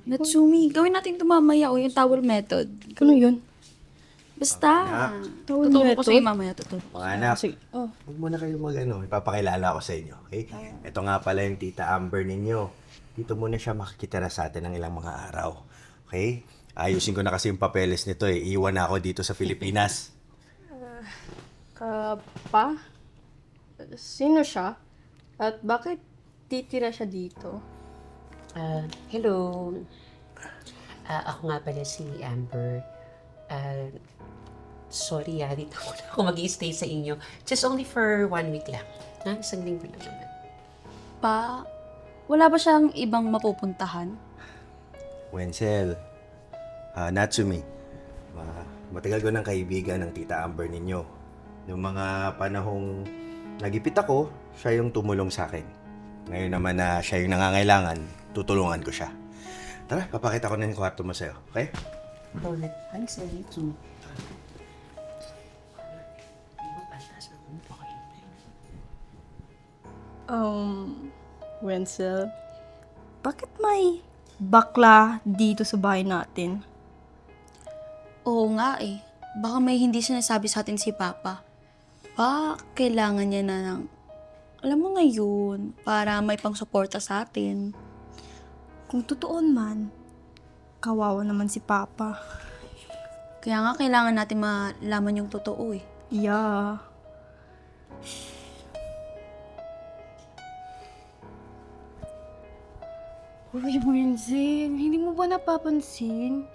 Natsumi, gawin natin ito mamaya o yung towel method. Ano yun? Basta. Towel Tuturo ko method? sa'yo mamaya, tuturo. Mga anak, Sige. Oh. huwag muna kayo ipapakilala ko sa inyo, okay? Ito nga pala yung tita Amber ninyo. Dito muna siya makikitira sa atin ng ilang mga araw, okay? Ayusin ko na kasi yung papeles nito eh. Iwan na ako dito sa Pilipinas. Kapa? Sino siya? At bakit titira siya dito? Hello. Ako nga pala si Amber. Sorry dito muna ako mag-i-stay sa inyo. Just only for 1 week lang. Isang linggo lang naman. Pa, wala ba siyang ibang mapupuntahan? Wenzel, Natsumi, matagal ko ng kaibigan ng tita Amber ninyo. Noong mga panahong nagipit ako, siya yung tumulong sa akin. Ngayon naman na siya yung nangangailangan, tutulungan ko siya. Tara, papakita ko na yung kwarto mo sa'yo, okay? Hi, sorry too. Wenzel, bakit may bakla dito sa bahay natin? Oo nga eh. Baka may hindi sinasabi sa atin si Papa. Kailangan niya na ng, alam mo ngayon, para may pang-suporta sa atin. Kung totoo man, kawawa naman si Papa. Kaya nga kailangan natin malaman yung totoo eh. Yeah. Uy, Wenzel, hindi mo ba napapansin?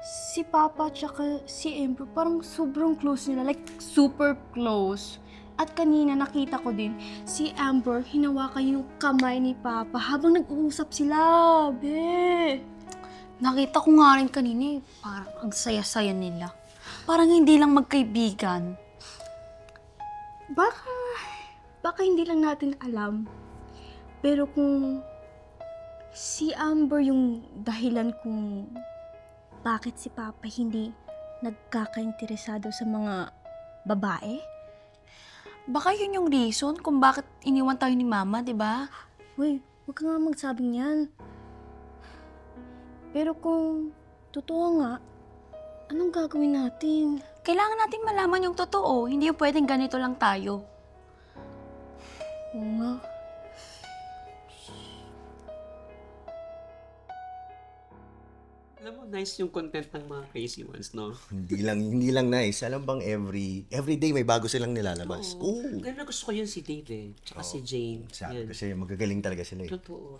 Si Papa at si Amber parang sobrang close nila. Like, super close. At kanina nakita ko din, si Amber hinawakan yung kamay ni Papa habang nag-uusap sila. Be! Nakita ko nga rin kanina eh, parang ang saya-saya nila. Parang hindi lang magkaibigan. Baka hindi lang natin alam. Pero kung si Amber yung dahilan kung bakit si Papa hindi nagkakainteresado sa mga babae? Baka yun yung reason kung bakit iniwan tayo ni Mama, di ba? Uy, huwag ka nga magsabing yan. Pero kung totoo nga, anong gagawin natin? Kailangan natin malaman yung totoo. Hindi yung pwedeng ganito lang tayo. Oo nga. Alam mo, nice yung content ng mga crazy ones, no? Hindi lang nice. Alam bang every day may bago silang nilalabas. Oo. Ganun na gusto ko yun si Dave tsaka si Jane. Sabi Yan. kasi magagaling talaga sila eh. Totoo.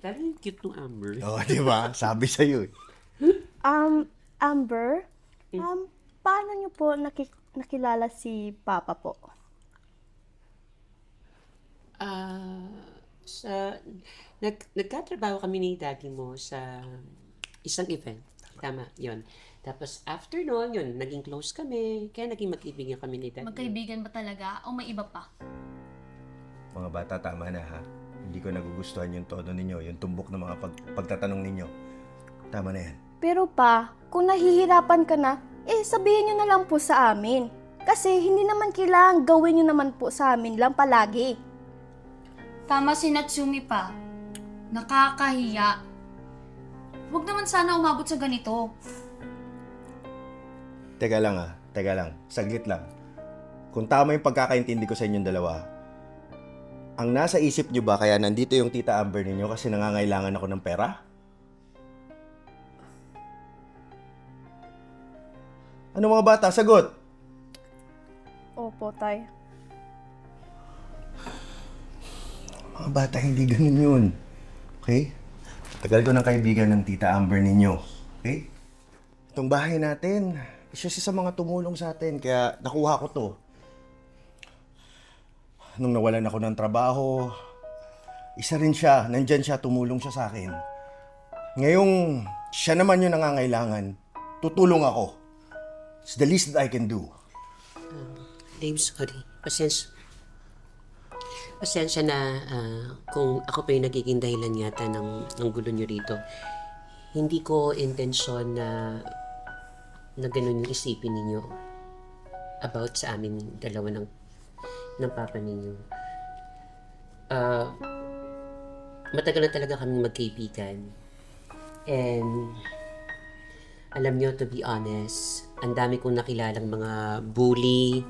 Lalo yung cute ng Amber. Oo, di ba? Sabi sa'yo eh. Amber, paano niyo po nakilala si Papa po? Nagkatrabaho kami ni daddy mo sa isang event. Tama, yon. Tapos after noon, yun, naging close kami. Kaya naging magkaibigan kami ni daddy. Magkaibigan ba talaga o may iba pa? Mga bata, tama na ha. Hindi ko nagugustuhan yung tono ninyo, yung tumbok ng mga pagtatanong ninyo. Tama na yan. Pero pa, kung nahihirapan ka na, sabihin nyo na lang po sa amin. Kasi hindi naman kailangan gawin nyo naman po sa amin lang palagi. Tama si Natsumi pa. Nakakahiya. Huwag naman sana umabot sa ganito. Teka lang. Saglit lang. Kung tama yung pagkakaintindi ko sa inyong dalawa, ang nasa isip nyo ba kaya nandito yung tita Amber ninyo kasi nangangailangan ako ng pera? Ano mga bata? Sagot! Opo, tay. Mga bata, hindi ganun yun. Okay? Tagal ko ng kaibigan ng tita Amber ninyo. Okay? Itong bahay natin, isa siya sa mga tumulong sa atin, kaya nakuha ko to. Nung nawalan ako ng trabaho, isa rin siya, nandyan siya, tumulong siya sa akin. Ngayong siya naman yung nangangailangan, tutulong ako. It's the least that I can do. Dave, sorry. Pasensya na kung ako pa yung nagiging dahilan yata ng gulo nyo rito. Hindi ko intensyon na ganun yung isipin ninyo about sa amin dalawa ng papa ninyo. Matagal na talaga kami magkaibigan. And alam nyo, to be honest, ang dami kong nakilalang mga bully,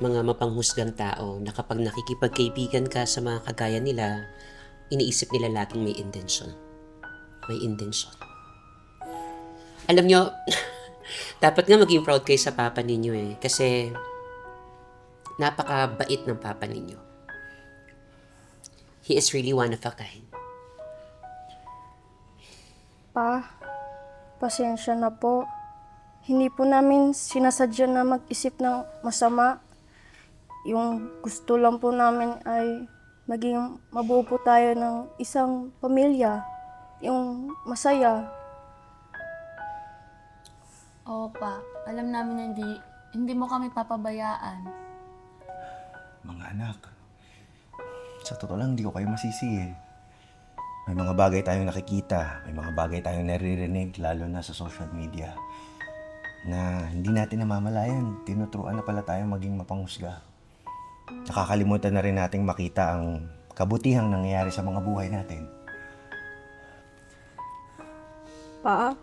mga mapanghusgang tao na kapag nakikipagkaibigan ka sa mga kagaya nila, iniisip nila laging may intention. May intention. Alam nyo, dapat nga maging proud kayo sa papa ninyo eh. Kasi napakabait ng papa ninyo. He is really one of a kind. Pa, pasensya na po. Hindi po namin sinasadya na mag-isip ng masama. Yung gusto lang po namin ay maging mabuo po tayo ng isang pamilya. Yung masaya. Oo pa, alam namin na hindi mo kami papabayaan. Mga anak, sa totoo lang, hindi ko kayo masisi eh. May mga bagay tayong nakikita, may mga bagay tayong naririnig, lalo na sa social media, na hindi natin namamalayan. Tinuturuan na pala tayong maging mapanghusga. Nakakalimutan na rin nating makita ang kabutihang nangyayari sa mga buhay natin. Pa,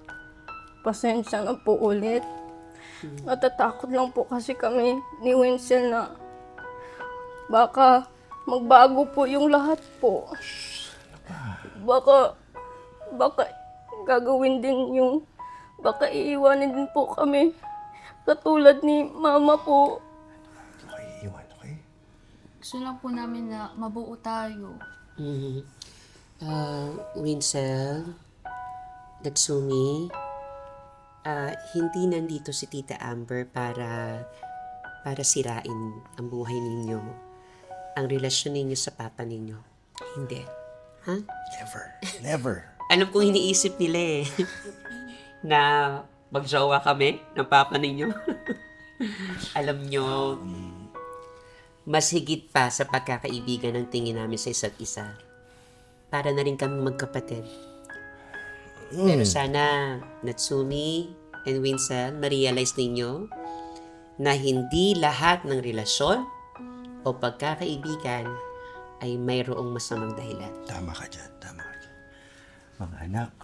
pasensya na po ulit. Natatakot lang po kasi kami ni Wenzel na baka magbago po yung lahat po. Baka gagawin din yung, baka iiwanin din po kami. Katulad ni mama po. Okay, iwan, okay? Gusto lang po namin na mabuo tayo. Winsel, Natsumi, hindi nandito si Tita Amber para sirain ang buhay ninyo, ang relasyon ninyo sa papa ninyo. Hindi. Ha? Never. Alam kong iniisip nila eh, na magjowa kami ng papa ninyo. Alam nyo, mas higit pa sa pagkakaibigan ng tingin namin sa isa't isa. Para na rin kami magkapatid. Pero sana, Natsumi and Winsel, ma-realize ninyo na hindi lahat ng relasyon o pagkakaibigan ay mayroong masamang dahilan. Tama ka dyan, tama ka dyan. Mga anak,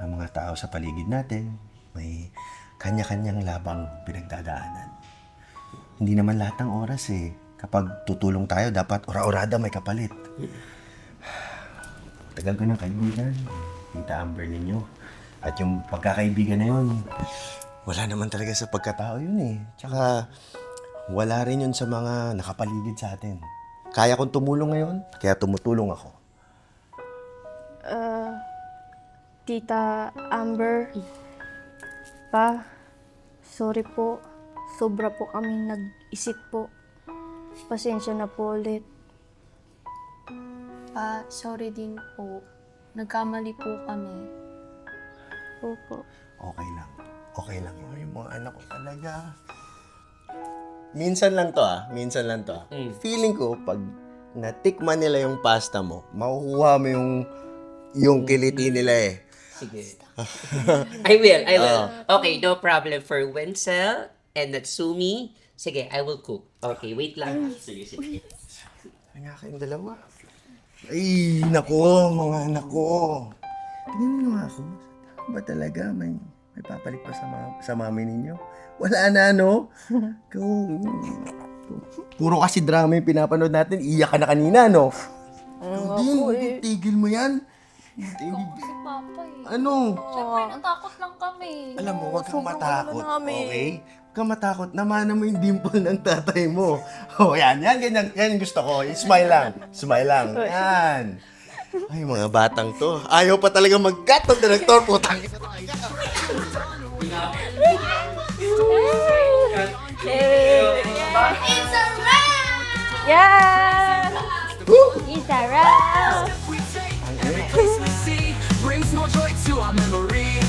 ang mga tao sa paligid natin, may kanya-kanyang labang pinagdadaanan. Hindi naman lahat ng oras eh. Kapag tutulong tayo, dapat ora-orada may kapalit. Tagal ko ng kaibigan, Tita Amber ninyo. At yung pagkakaibigan na yun, wala naman talaga sa pagkatao yun eh. Tsaka, wala rin yun sa mga nakapaligid sa atin. Kaya kong tumulong ngayon, kaya tumutulong ako. Tita Amber, Pa, sorry po. Sobra po kaming nag-isip po. Pasensya na po ulit. Pa, sorry din po. Nagkamali po kami. Opo. Okay lang. Okay lang yun. Yung mga anak ko talaga. Minsan lang to Minsan lang to Feeling ko, pag natikman nila yung pasta mo, makukuha mo yung kiliti nila eh. Sige. I will. Okay, no problem for Wenzel and Natsumi. Sige, I will cook. Okay, wait lang. Sige. Ay nga kayong dalawa. Ay, nako, mga anak ko. Tingnan mo nga ako. Ba talaga may papalit pa sa mami ninyo? Wala na, no? Puro kasi drama yung pinapanood natin. Iyak ka na kanina, no? Hindi, tigil mo yan. Si Papa eh. Ano? Siyempre, natakot lang kami. Alam mo, huwag kang matakot, namin. okay? Huwag kang matakot. Namana mo yung dimple ng tatay mo. Oh, yan, ganyan. Yan yung gusto ko. Smile lang. Yan. Ay, mga batang to. Ayaw pa talaga mag-cut ng director. Putang ina talaga. It's a wrap! Yeah! It's a wrap! Every place we see brings more joy to our memory.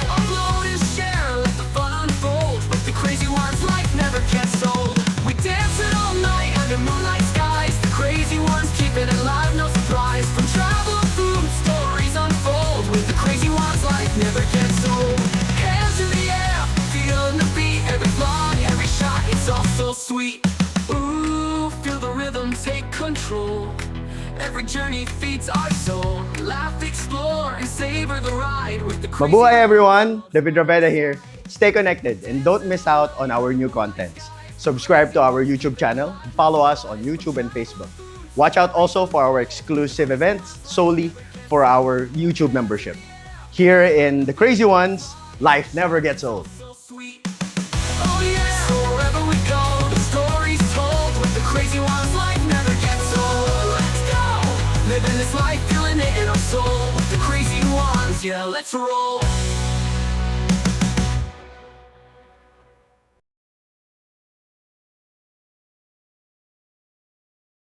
Upload and share, let the fun unfold. With the crazy ones, life never gets old. We dance it all night under moonlight skies. The crazy ones keep it alive, no surprise. From travel, food, stories unfold. With the crazy ones, life never gets old. Hands in the air, feeling the beat. Every flaw, every shot, it's all so sweet. Ooh, feel the rhythm take control. Every journey feeds our soul. Laugh, explore, and savor the ride. with the crazy Mabuhay everyone! David Raveda here. Stay connected and don't miss out on our new contents. Subscribe to our YouTube channel and follow us on YouTube and Facebook. Watch out also for our exclusive events solely for our YouTube membership. Here in The Crazy Ones, life never gets old. so sweet. Oh yeah, so wherever we go, the stories told with the crazy ones. Life never gets old. Let's go, living this life, feeling it in our soul. With the crazy ones, yeah, let's roll.